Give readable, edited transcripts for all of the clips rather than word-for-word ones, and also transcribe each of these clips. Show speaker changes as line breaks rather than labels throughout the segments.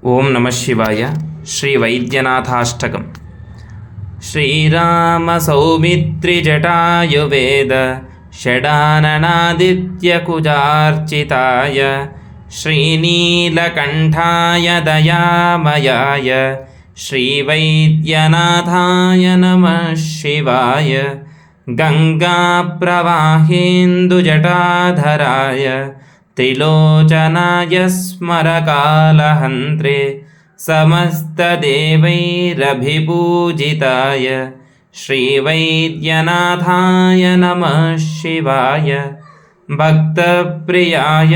ಓಂ ನಮಃ ಶಿವಾಯ. ಶ್ರೀ ವೈದ್ಯನಾಥಾಷ್ಟಕಂ. ಶ್ರೀರಾಮ ಸೌಮಿತ್ರಿ ಜಟಾಯುವೇದ ಷಡಾನನಾದಿತ್ಯ ಕುಜಾರ್ಚಿತಾಯ ಶ್ರೀನೀಲಕಂಠಾಯ ದಯಾಮಯಾಯ ಶ್ರೀವೈದ್ಯನಾಥಾಯ ನಮಃ ಶಿವಾಯ. ಗಂಗಾಪ್ರವಾಹೇಂದುಜಟಾಧರಾಯ ತ್ರಿಲೋಚನಾಯ ಸ್ಮರಕಾಲಹಂತ್ರೆ ಸಮಸ್ತದೇವೈರಭಿಪೂಜಿತಾಯ ಶ್ರೀವೈದ್ಯನಾಥಾಯ ನಮಃ ಶಿವಾಯ. ಭಕ್ತಪ್ರಿಯಾಯ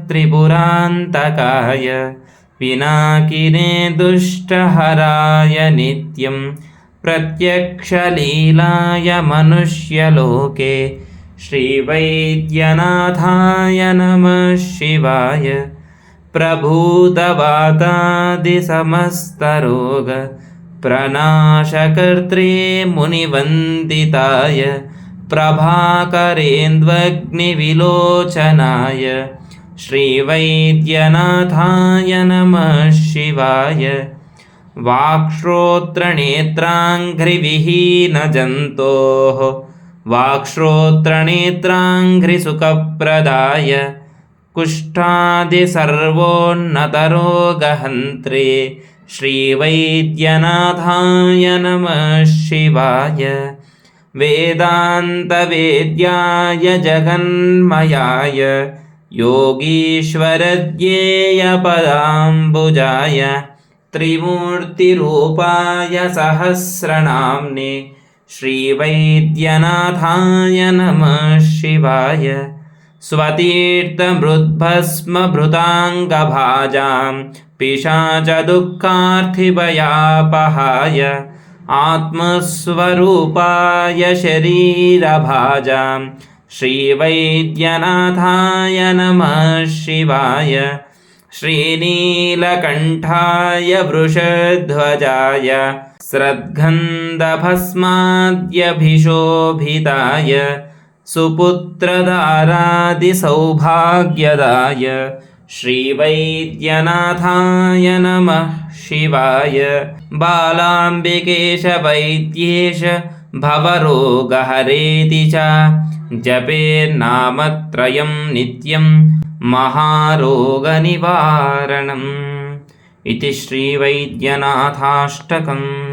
ತ್ರಿಪುರಾಂತಕಾಯ ಪಿನಾಕಿನೇ ದುಷ್ಟಹರಾಯ ನಿತ್ಯಂ ಪ್ರತ್ಯಕ್ಷಲೀಲಾಯ ಮನುಷ್ಯಲೋಕೆ ಶ್ರೀವೈದ್ಯನಾಥಾಯ ನಮಃ ಶಿವಾಯ. ಪ್ರಭೂತವಾತಾದಿಸಮಸ್ತರೋಗ ಪ್ರನಾಶಕರ್ತ್ರೇ ಮುನಿವಂದಿತಾಯ ಪ್ರಭಾಕರೇಂದ್ವಗ್ನಿವಿಲೋಚನಾಯ ಶ್ರೀವೈದ್ಯನಾಥಾಯ ನಮಃ ಶಿವಾಯ. ವಾಕ್ಶ್ರೋತ್ರನೇತ್ರಾಂಘ್ರಿವಿಹೀನಜಂತೋಃ ವಾಕ್ಶ್ರೋತ್ರನೇತ್ರಾಂಘ್ರಿಸುಖಪ್ರದಾಯ ಕುಷ್ಠಾದಿಸರ್ವೋನ್ನತರೋಗಹಂತ್ರೆ ಶ್ರೀವೈದ್ಯನಾಥಾಯ ನಮಃ ಶಿವಾಯ. ವೇದಾಂತವೇದ್ಯಾಯ ಜಗನ್ಮಯಾಯ ಯೋಗೀಶ್ವರಜ್ಞೇಯಪದಾಂಬುಜಾಯ ತ್ರಿಮೂರ್ತಿರೂಪಾಯ ಸಹಸ್ರನಾಮ್ನೆ ಶ್ರೀವೈದ್ಯನಾಥಾಯ ನಮಃ ಶಿವಾಯ. ಸ್ವತೀರ್ಥಮೃದ್ಭಸ್ಮಭೃತಾಂಗಭಾಜಾಂ ಪಿಶಾಚದುಃಖಾರ್ಥಿಭಯಾಪಹಾಯ ಆತ್ಮಸ್ವರೂಪಾಯ ಶರೀರಭಾಜಾಂ ಶ್ರೀವೈದ್ಯನಾಥಾಯ ನಮಃ ಶಿವಾಯ. ಶ್ರೀನೀಲಕಂಠಾಯ ವೃಷಧ್ವಜಾಯ ಸ್ರದ್ಗಂಧಭಸ್ಮಾದ್ಯಭಿಶೋಭಿತಾಯ ಸುಪುತ್ರದಾರಾದಿಸೌಭಾಗ್ಯದಾಯ ಶ್ರೀವೈದ್ಯನಾಥಾಯ ನಮಃ ಶಿವಾಯ. ಬಾಲಾಂಬಿಕೇಶ ವೈದ್ಯೇಶ ಭವರೋಗಹರೇತಿ ಚ ಜಪೇರ್ನಾಮತ್ರಯಂ ನಿತ್ಯಂ ಮಹಾರೋಗನಿವಾರಣಂ. ಇತಿ ಶ್ರೀವೈದ್ಯನಾಥಾಷ್ಟಕಂ.